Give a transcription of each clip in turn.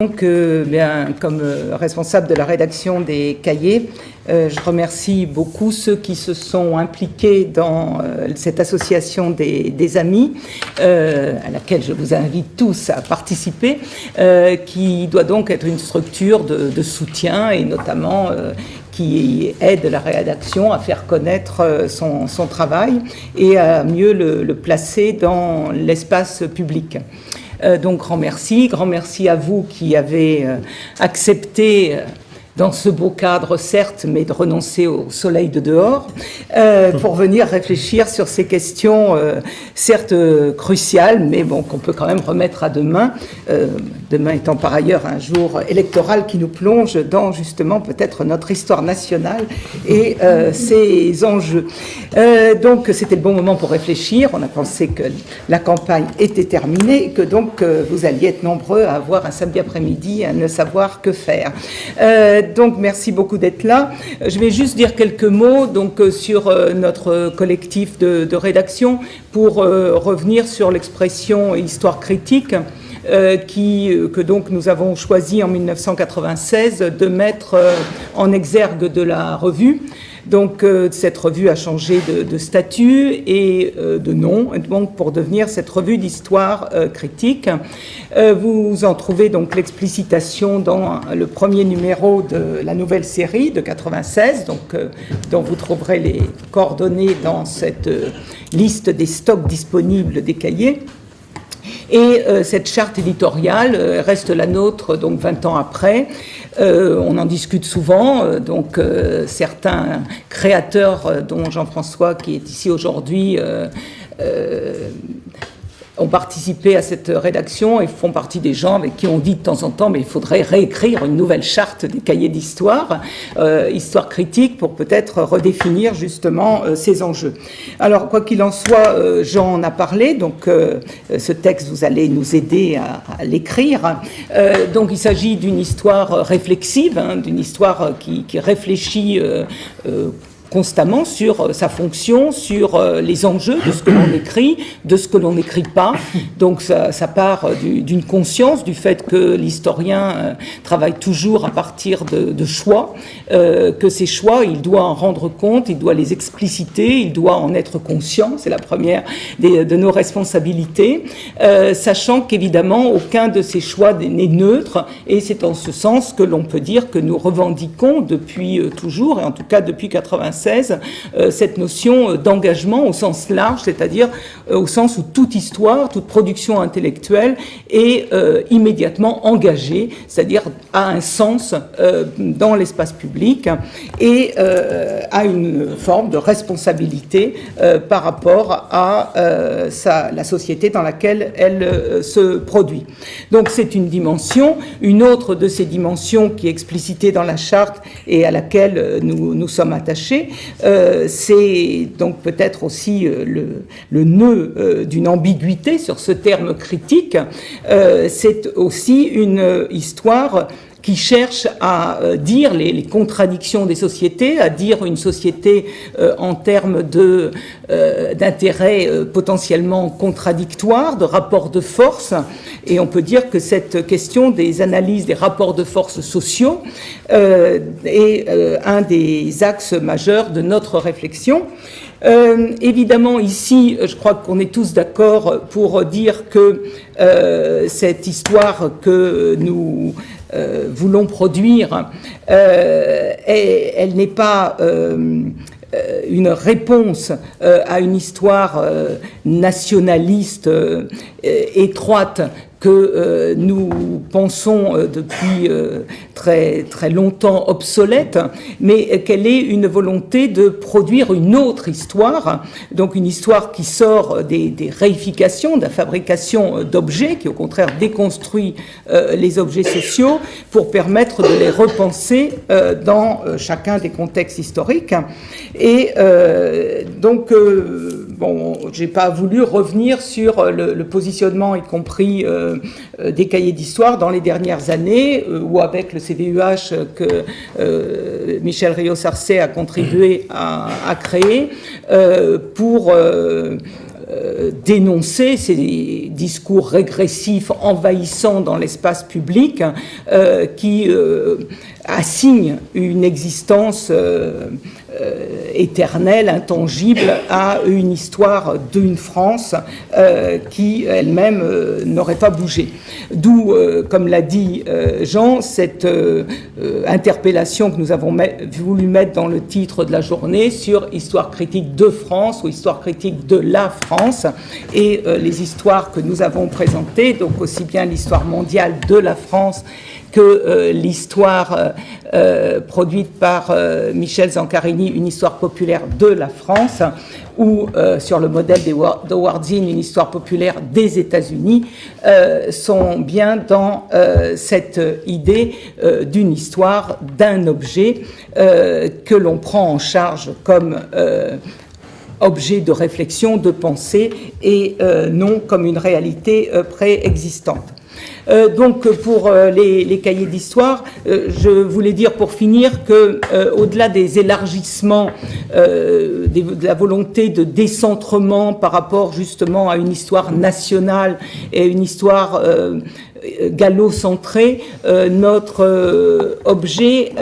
Donc, comme responsable de la rédaction des cahiers, je remercie beaucoup ceux qui se sont impliqués dans cette association des amis, à laquelle je vous invite tous à participer, qui doit donc être une structure de soutien et notamment qui aide la rédaction à faire connaître son travail et à mieux le placer dans l'espace public. Donc grand merci à vous qui avez accepté dans ce beau cadre certes, mais de renoncer au soleil de dehors, pour venir réfléchir sur ces questions certes cruciales, mais bon, qu'on peut quand même remettre à demain, demain étant par ailleurs un jour électoral qui nous plonge dans justement peut-être notre histoire nationale et ses enjeux. Donc c'était le bon moment pour réfléchir, on a pensé que la campagne était terminée et que donc vous alliez être nombreux à avoir un samedi après-midi à ne savoir que faire. Donc merci beaucoup d'être là. Je vais juste dire quelques mots donc sur notre collectif de rédaction pour revenir sur l'expression histoire critique que donc nous avons choisi en 1996 de mettre en exergue de la revue. Donc cette revue a changé de statut et de nom, donc pour devenir cette revue d'histoire critique. Vous en trouvez donc l'explicitation dans le premier numéro de la nouvelle série de 96, donc dont vous trouverez les coordonnées dans cette liste des stocks disponibles des cahiers. Et cette charte éditoriale reste la nôtre donc 20 ans après. On en discute souvent, certains créateurs, dont Jean-François qui est ici aujourd'hui, ont participé à cette rédaction et font partie des gens avec qui on dit de temps en temps mais il faudrait réécrire une nouvelle charte des cahiers d'histoire, histoire critique, pour peut-être redéfinir justement ces enjeux. Alors quoi qu'il en soit, Jean en a parlé, donc ce texte vous allez nous aider à l'écrire. Donc il s'agit d'une histoire réflexive, d'une histoire qui réfléchit constamment sur sa fonction, sur les enjeux de ce que l'on écrit, de ce que l'on n'écrit pas. Donc ça part d'une conscience du fait que l'historien travaille toujours à partir de choix, que ces choix, il doit en rendre compte, il doit les expliciter, il doit en être conscient, c'est la première de nos responsabilités, sachant qu'évidemment aucun de ces choix n'est neutre, et c'est en ce sens que l'on peut dire que nous revendiquons depuis toujours, et en tout cas depuis 1996, cette notion d'engagement au sens large, c'est-à-dire au sens où toute histoire, toute production intellectuelle est immédiatement engagée, c'est-à-dire a un sens dans l'espace public et a une forme de responsabilité par rapport à la société dans laquelle elle se produit. Donc c'est une dimension. Une autre de ces dimensions qui est explicitée dans la charte et à laquelle nous sommes attachés, c'est donc peut-être aussi le nœud d'une ambiguïté sur ce terme critique. C'est aussi une histoire qui cherche à dire les contradictions des sociétés, à dire une société en termes d'intérêts potentiellement contradictoires, de rapports de force. Et on peut dire que cette question des analyses des rapports de force sociaux est un des axes majeurs de notre réflexion. Évidemment, ici, je crois qu'on est tous d'accord pour dire que cette histoire que nous voulons produire, elle n'est pas une réponse à une histoire nationaliste étroite que nous pensons depuis très, très longtemps obsolète, mais qu'elle est une volonté de produire une autre histoire, donc une histoire qui sort des réifications, de la fabrication d'objets, qui au contraire déconstruit les objets sociaux pour permettre de les repenser dans chacun des contextes historiques. Et donc, bon, j'ai pas voulu revenir sur le positionnement, y compris des cahiers d'histoire dans les dernières années, ou avec le CVUH que Michel Rio-Sarcey a contribué à créer pour dénoncer ces discours régressifs envahissants dans l'espace public qui assignent une existence éternelle, intangible à une histoire d'une France qui elle-même n'aurait pas bougé. D'où, comme l'a dit Jean, cette interpellation que nous avons voulu mettre dans le titre de la journée sur histoire critique de France ou histoire critique de la France, et les histoires que nous avons présentées, donc aussi bien l'histoire mondiale de la France que l'histoire produite par Michel Zancarini, une histoire populaire de la France, ou sur le modèle d'Howard Zinn, une histoire populaire des États-Unis, sont bien dans cette idée d'une histoire, d'un objet que l'on prend en charge comme objet de réflexion, de pensée, et non comme une réalité préexistante. Donc pour les cahiers d'histoire, je voulais dire pour finir que au-delà des élargissements, de la volonté de décentrement par rapport justement à une histoire nationale et une histoire gallo-centré, notre objet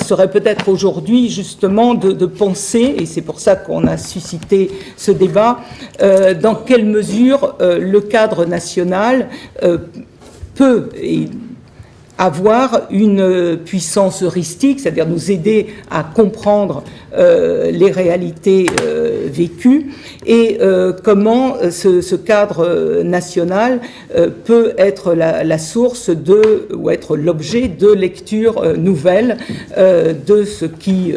serait peut-être aujourd'hui justement de penser, et c'est pour ça qu'on a suscité ce débat, dans quelle mesure le cadre national peut avoir une puissance heuristique, c'est-à-dire nous aider à comprendre les réalités vécues, et comment ce cadre national peut être la source ou être l'objet de lectures nouvelles de ce qui,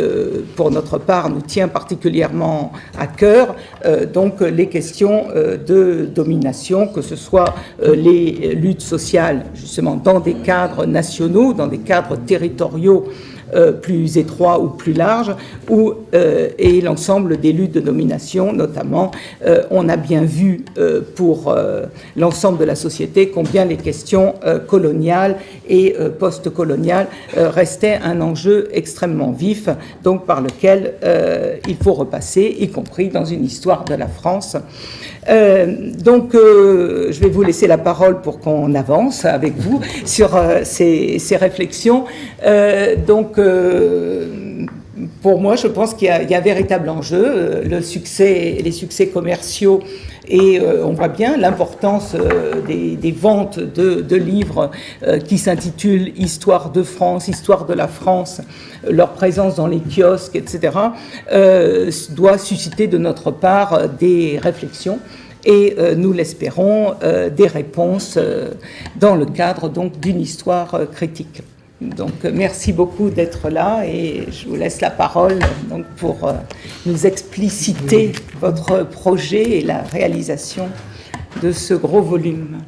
pour notre part, nous tient particulièrement à cœur, donc les questions de domination, que ce soit les luttes sociales, justement, dans des cadres nationaux, dans des cadres territoriaux plus étroits ou plus larges, et l'ensemble des luttes de domination, notamment, on a bien vu pour l'ensemble de la société combien les questions coloniales et post-coloniales restaient un enjeu extrêmement vif, donc par lequel il faut repasser, y compris dans une histoire de la France. Donc, je vais vous laisser la parole pour qu'on avance avec vous sur ces réflexions. Pour moi, je pense qu'il y a un véritable enjeu, les succès commerciaux, et on voit bien l'importance des ventes de livres qui s'intitulent « Histoire de France »,« Histoire de la France », leur présence dans les kiosques, etc., doit susciter de notre part des réflexions et, nous l'espérons, des réponses dans le cadre donc d'une histoire critique. Donc, merci beaucoup d'être là, et je vous laisse la parole donc, pour nous expliciter votre projet et la réalisation de ce gros volume.